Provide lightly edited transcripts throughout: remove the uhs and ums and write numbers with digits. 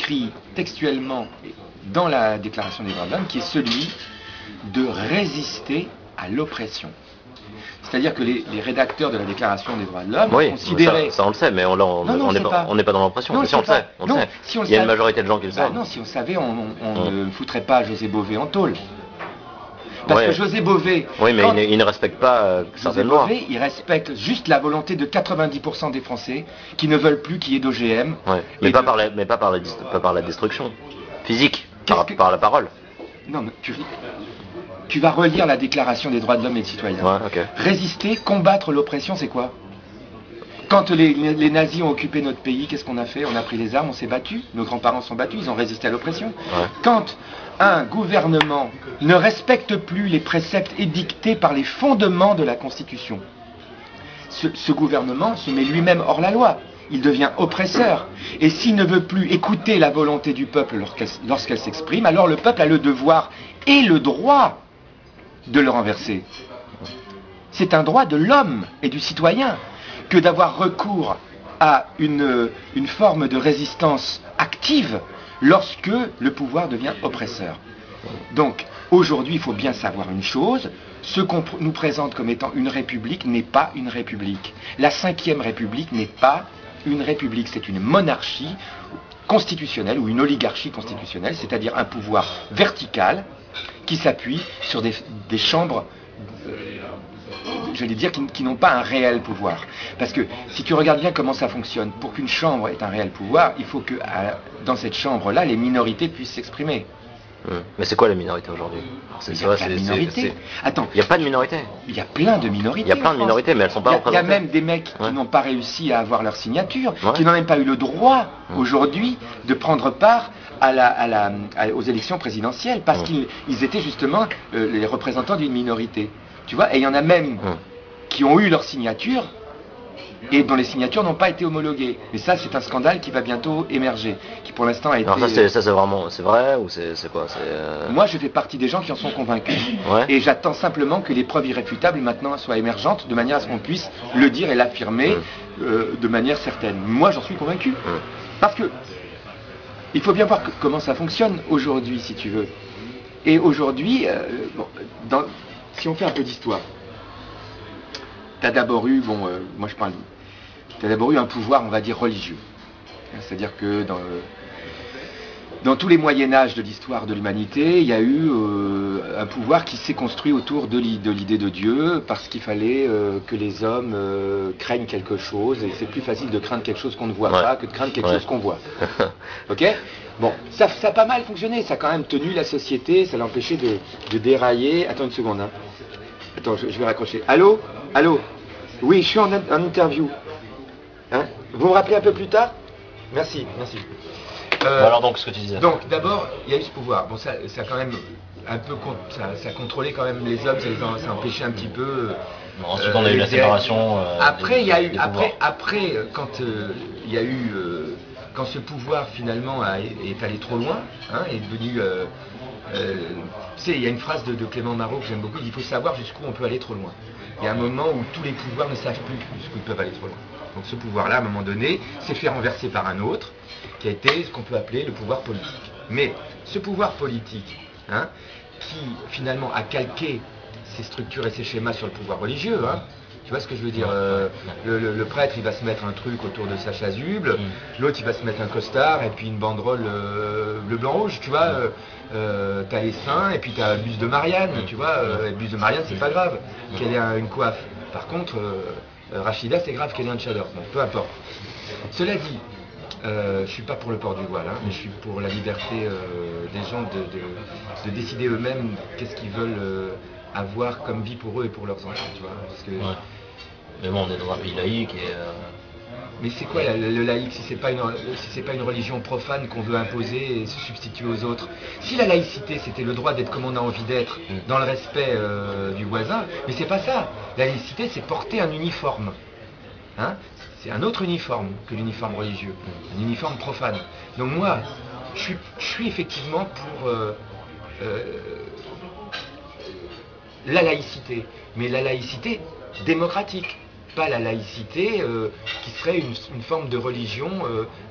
écrit textuellement dans la Déclaration des droits de l'homme, qui est celui de résister à l'oppression. C'est-à-dire que les rédacteurs de la Déclaration des droits de l'homme considéraient... Ça on le sait, mais on n'est pas dans l'oppression. Non, Si on le sait, on le sait. Si on le Il y a savait, une majorité de gens qui le savent. non, si on le savait, on ne foutrait pas José Bové en tôle. Parce que José Bové... Oui, mais il ne respecte pas certaines lois. José Bové, il respecte juste la volonté de 90% des Français qui ne veulent plus qu'il y ait d'OGM. Ouais. Mais pas par la destruction physique, par la parole. Non, mais tu vas relire la Déclaration des droits de l'homme et des citoyens. Ouais, okay. Résister, combattre l'oppression, c'est quoi? Quand les nazis ont occupé notre pays, qu'est-ce qu'on a fait? On a pris les armes, on s'est battu. Nos grands-parents sont battus, ils ont résisté à l'oppression. Ouais. Quand un gouvernement ne respecte plus les préceptes édictés par les fondements de la Constitution, ce gouvernement se met lui-même hors la loi. Il devient oppresseur. Et s'il ne veut plus écouter la volonté du peuple lorsqu'elle s'exprime, alors le peuple a le devoir et le droit de le renverser. C'est un droit de l'homme et du citoyen que d'avoir recours à une forme de résistance active lorsque le pouvoir devient oppresseur. Donc, aujourd'hui, il faut bien savoir une chose, ce qu'on nous présente comme étant une république n'est pas une république. La 5e République n'est pas une république, c'est une monarchie constitutionnelle ou une oligarchie constitutionnelle, c'est-à-dire un pouvoir vertical qui s'appuie sur des chambres, j'allais dire, qui n'ont pas un réel pouvoir. Parce que si tu regardes bien comment ça fonctionne, pour qu'une chambre ait un réel pouvoir, il faut que dans cette chambre-là, les minorités puissent s'exprimer. Mais c'est quoi la minorité aujourd'hui? Il n'y a pas de minorité. Attends, il n'y a pas de minorité. Il y a plein de minorités. Il y a plein de minorités, mais elles sont pas représentées. Il y a même des mecs qui n'ont pas réussi à avoir leur signature, qui n'ont même pas eu le droit aujourd'hui de prendre part aux élections présidentielles, parce qu'ils étaient justement les représentants d'une minorité. Tu vois, et il y en a même qui ont eu leur signature et dont les signatures n'ont pas été homologuées. Mais ça, c'est un scandale qui va bientôt émerger, qui pour l'instant a été... Alors ça, c'est vraiment, c'est vrai ou c'est quoi? Moi, je fais partie des gens qui en sont convaincus. Et j'attends simplement que les preuves irréfutables maintenant soient émergentes, de manière à ce qu'on puisse le dire et l'affirmer de manière certaine. Moi, j'en suis convaincu. Parce que il faut bien voir comment ça fonctionne aujourd'hui, si tu veux. Et aujourd'hui, si on fait un peu d'histoire, t'as d'abord eu, t'as d'abord eu un pouvoir, on va dire, religieux. C'est-à-dire que dans tous les Moyen-Âge de l'histoire de l'humanité, il y a eu un pouvoir qui s'est construit autour de l'idée de Dieu, parce qu'il fallait que les hommes craignent quelque chose, et c'est plus facile de craindre quelque chose qu'on ne voit pas que de craindre quelque chose qu'on voit. Ok? Bon, ça a pas mal fonctionné, ça a quand même tenu la société, ça l'a empêché de dérailler. Attends une seconde, hein. Attends, je vais raccrocher. Allô? Allô? Oui, je suis en interview. Hein? Vous me rappelez un peu plus tard? Merci. Alors donc, ce que tu disais. Donc, d'abord, il y a eu ce pouvoir. Bon, ça quand même un peu, ça contrôlait quand même les hommes, ça empêchait un petit peu. Ensuite, on a eu la séparation. Après, quand il y a eu, quand ce pouvoir finalement est allé trop loin, hein, est devenu. Tu sais, il y a une phrase de Clément Marot que j'aime beaucoup, il faut savoir jusqu'où on peut aller trop loin. Il y a un moment où tous les pouvoirs ne savent plus jusqu'où ils peuvent aller trop loin. Donc ce pouvoir-là, à un moment donné, s'est fait renverser par un autre, qui a été ce qu'on peut appeler le pouvoir politique. Mais ce pouvoir politique, hein, qui finalement a calqué ses structures et ses schémas sur le pouvoir religieux, hein, tu vois ce que je veux dire, le prêtre, il va se mettre un truc autour de sa chasuble, l'autre, il va se mettre un costard, et puis une banderole bleu-blanc-rouge, tu vois, t'as les saints, et puis t'as le buste de Marianne, tu vois, le buste de Marianne, c'est pas grave qu'elle ait une coiffe. Par contre, Rachida, c'est grave qu'elle ait un tchador, bon, peu importe. Cela dit, je suis pas pour le port du voile, hein, mais je suis pour la liberté des gens de décider eux-mêmes qu'est-ce qu'ils veulent avoir comme vie pour eux et pour leurs enfants, tu vois, parce que... Mais bon, on est dans un pays laïque et... Mais c'est quoi le laïque si c'est pas une religion profane qu'on veut imposer et se substituer aux autres? Si la laïcité c'était le droit d'être comme on a envie d'être, dans le respect du voisin, mais c'est pas ça. La laïcité c'est porter un uniforme. Hein? C'est un autre uniforme que l'uniforme religieux, un uniforme profane. Donc moi, je suis effectivement pour la laïcité, mais la laïcité démocratique. pas la laïcité qui serait une forme de religion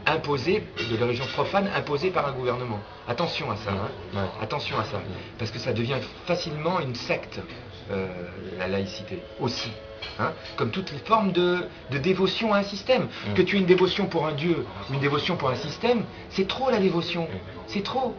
imposée, de la religion profane imposée par un gouvernement. Attention à ça, hein. Ouais. Attention à ça, parce que ça devient facilement une secte, la laïcité aussi. Hein, comme toutes les formes de dévotion à un système. Que tu aies une dévotion pour un dieu ou une dévotion pour un système, c'est trop la dévotion. C'est trop.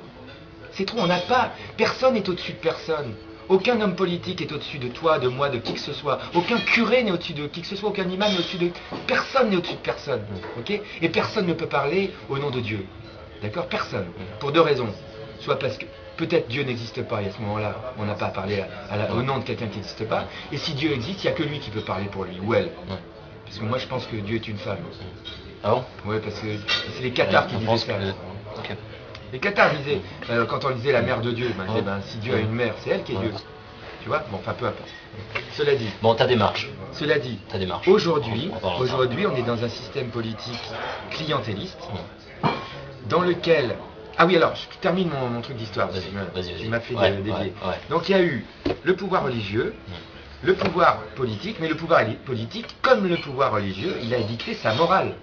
C'est trop. On n'a pas. Personne n'est au-dessus de personne. Aucun homme politique est au-dessus de toi, de moi, de qui que ce soit. Aucun curé n'est au-dessus de qui que ce soit. Aucun imam n'est au-dessus de. Personne n'est au-dessus de personne. Ok ? Et personne ne peut parler au nom de Dieu. D'accord ? Personne. Pour deux raisons. Soit parce que peut-être Dieu n'existe pas, et à ce moment-là, on n'a pas à parler au nom de quelqu'un qui n'existe pas. Et si Dieu existe, il n'y a que lui qui peut parler pour lui, ou elle. Parce que moi, je pense que Dieu est une femme. Ah bon? Oui, parce que c'est les cathares qui disaient ça. Okay. Les cathares disaient, quand on disait la mère de Dieu, si Dieu a une mère, c'est elle qui est Dieu. Tu vois? Bon, enfin, peu importe. Cela dit. Bon, ta démarche. Cela dit, aujourd'hui, on est dans un système politique clientéliste, dans lequel... Ah oui, alors, je termine mon truc d'histoire. Vas-y. Tu m'as fait dévier. Ouais. Donc, il y a eu le pouvoir religieux, le pouvoir politique, mais le pouvoir politique, comme le pouvoir religieux, il a édicté sa morale.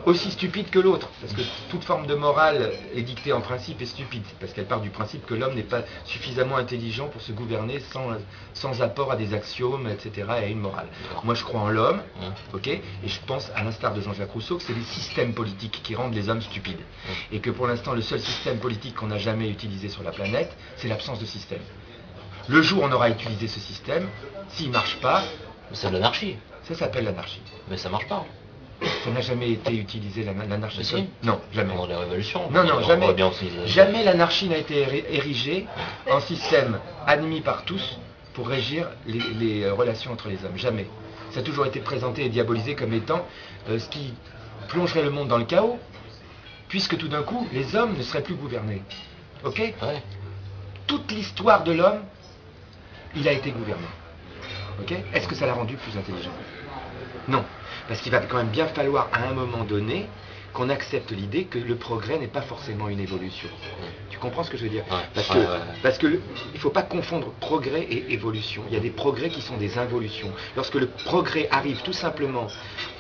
Aussi stupide que l'autre, parce que toute forme de morale édictée en principe est stupide, parce qu'elle part du principe que l'homme n'est pas suffisamment intelligent pour se gouverner sans apport à des axiomes, etc., et à une morale. Moi, je crois en l'homme, ok, et je pense, à l'instar de Jean-Jacques Rousseau, que c'est les systèmes politiques qui rendent les hommes stupides, et que pour l'instant, le seul système politique qu'on n'a jamais utilisé sur la planète, c'est l'absence de système. Le jour où on aura utilisé ce système, s'il ne marche pas... C'est de l'anarchie. Ça s'appelle l'anarchie. Mais ça marche pas. Ça n'a jamais été utilisé, l'anarchie. Si. Non, jamais. Pendant les révolutions. Non, jamais. Jamais l'anarchie n'a été érigée en système admis par tous pour régir les relations entre les hommes. Jamais. Ça a toujours été présenté et diabolisé comme étant ce qui plongerait le monde dans le chaos, puisque tout d'un coup, les hommes ne seraient plus gouvernés. Ok ? Ouais. Toute l'histoire de l'homme, il a été gouverné. Ok ? Est-ce que ça l'a rendu plus intelligent ? Non. Parce qu'il va quand même bien falloir, à un moment donné, qu'on accepte l'idée que le progrès n'est pas forcément une évolution. Tu comprends ce que je veux dire ? Parce que il ne faut pas confondre progrès et évolution. Il y a des progrès qui sont des involutions. Lorsque le progrès arrive tout simplement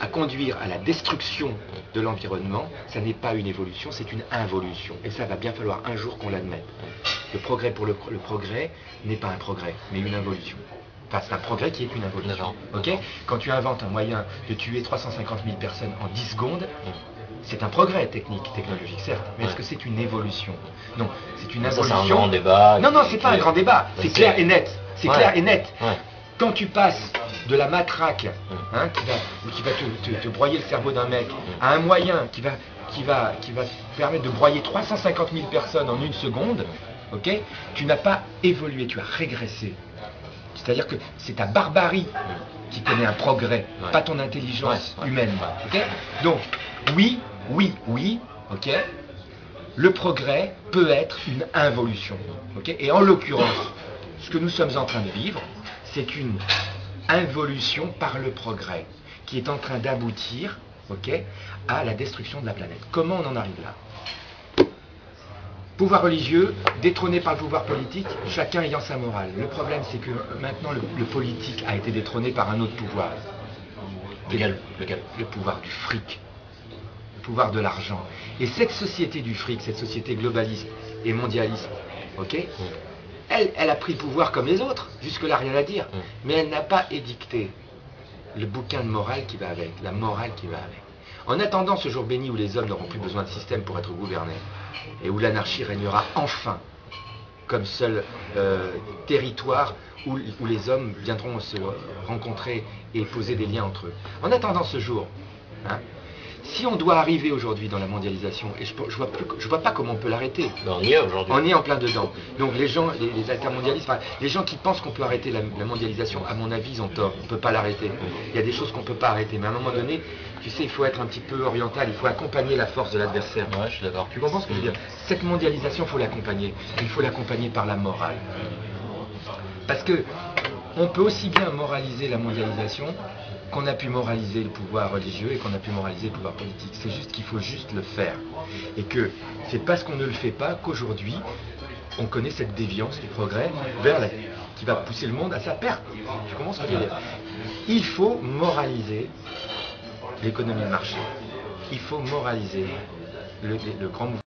à conduire à la destruction de l'environnement, ça n'est pas une évolution, c'est une involution. Et ça va bien falloir un jour qu'on l'admette. Le progrès pour le progrès n'est pas un progrès, mais une involution. Enfin, c'est un progrès qui est une involution. Okay ? Quand tu inventes un moyen de tuer 350 000 personnes en 10 secondes, c'est un progrès technologique, certes, mais est-ce que c'est une évolution ? Non, c'est une involution. Ça, c'est un grand débat. Non, c'est pas un grand débat, c'est clair et net. C'est clair et net. Ouais. Quand tu passes de la matraque qui va te broyer le cerveau d'un mec à un moyen qui va permettre de broyer 350 000 personnes en une seconde, ok, tu n'as pas évolué, tu as régressé. C'est-à-dire que c'est ta barbarie qui connaît un progrès, pas ton intelligence humaine. Okay ? Donc, oui, ok, le progrès peut être une involution. Okay ? Et en l'occurrence, ce que nous sommes en train de vivre, c'est une involution par le progrès, qui est en train d'aboutir, ok, à la destruction de la planète. Comment on en arrive là ? Pouvoir religieux, détrôné par le pouvoir politique, chacun ayant sa morale. Le problème, c'est que maintenant, le politique a été détrôné par un autre pouvoir. Lequel ? Le pouvoir du fric. Le pouvoir de l'argent. Et cette société du fric, cette société globaliste et mondialiste, ok, elle a pris le pouvoir comme les autres. Jusque-là, rien à dire. Mais elle n'a pas édicté le bouquin de morale qui va avec, la morale qui va avec. En attendant ce jour béni où les hommes n'auront plus besoin de système pour être gouvernés, et où l'anarchie régnera enfin comme seul territoire où les hommes viendront se rencontrer et poser des liens entre eux. En attendant ce jour, si on doit arriver aujourd'hui dans la mondialisation, et je vois pas comment on peut l'arrêter. On y est aujourd'hui. On est en plein dedans. Donc les gens, les altermondialistes, les gens qui pensent qu'on peut arrêter la mondialisation, à mon avis, ils ont tort. On ne peut pas l'arrêter. Il y a des choses qu'on ne peut pas arrêter. Mais à un moment donné, tu sais, il faut être un petit peu oriental, il faut accompagner la force de l'adversaire. Ouais, je suis d'accord. Tu comprends ce que je veux dire ? Cette mondialisation, il faut l'accompagner. Il faut l'accompagner par la morale. Parce que on peut aussi bien moraliser la mondialisation qu'on a pu moraliser le pouvoir religieux et qu'on a pu moraliser le pouvoir politique. C'est juste qu'il faut juste le faire. Et que c'est parce qu'on ne le fait pas qu'aujourd'hui, on connaît cette déviance du progrès qui va pousser le monde à sa perte. Tu comprends ce que je veux dire ? Il faut moraliser l'économie de marché. Il faut moraliser le grand mouvement.